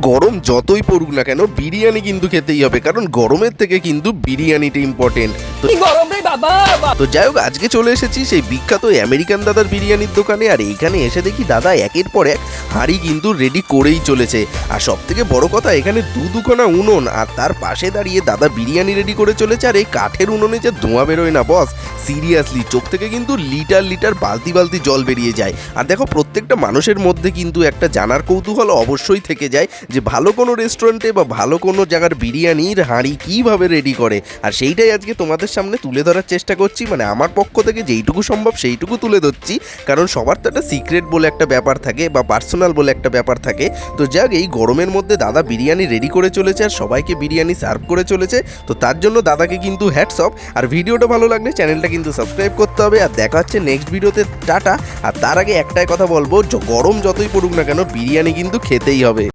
গরম যতই পড়ুক না কেন বিরিয়ানি কিন্তু খেতেই হবে, কারণ গরমের থেকে কিন্তু বিরিয়ানিটা ইম্পর্টেন্ট। তো যাই হোক, আজকে চলে এসেছি সেই বিখ্যাত আমেরিকান দাদার বিরিয়ানির দোকানে। আর এইখানে এসে দেখি দাদা একের পর এক হাঁড়ি কিন্তু রেডি করেই চলেছে। আর সব থেকে বড় কথা, এখানে দুখানা উনুন, আর তার পাশে দাঁড়িয়ে দাদা বিরিয়ানি রেডি করে চলেছে। আর এই কাঠের উনুনে যে ধোঁয়া বেরোয় না বস, সিরিয়াসলি চোখ থেকে কিন্তু লিটার লিটার বালতি বালতি জল বেরিয়ে যায়। আর দেখো, প্রত্যেকটা মানুষের মধ্যে কিন্তু একটা জানার কৌতূহল অবশ্যই থেকে যায় যে ভালো কোনো রেস্টুরেন্টে বা ভালো কোনো জায়গার বিরিয়ানির হাঁড়ি কীভাবে রেডি করে। আর সেইটাই আজকে তোমাদের সামনে তুলে ধরার চেষ্টা করছি, মানে আমার পক্ষ থেকে যেইটুকু সম্ভব সেইটুকু তুলে ধরছি, কারণ সবার তো একটা সিক্রেট বলে একটা ব্যাপার থাকে বা পার্সোনাল বলে একটা ব্যাপার থাকে। তো যাক, এই গরমের মধ্যে দাদা বিরিয়ানি রেডি করে চলেছে আর সবাইকে বিরিয়ানি সার্ভ করে চলেছে। তো তার জন্য দাদাকে কিন্তু হ্যাটস অফ। আর ভিডিওটা ভালো লাগলে চ্যানেলটা কিন্তু সাবস্ক্রাইব করতে হবে। আর দেখা হচ্ছে নেক্সট ভিডিওতে, টাটা। আর তার আগে একটাই কথা বলবো, গরম যতই পড়ুক না কেন বিরিয়ানি কিন্তু খেতেই হবে।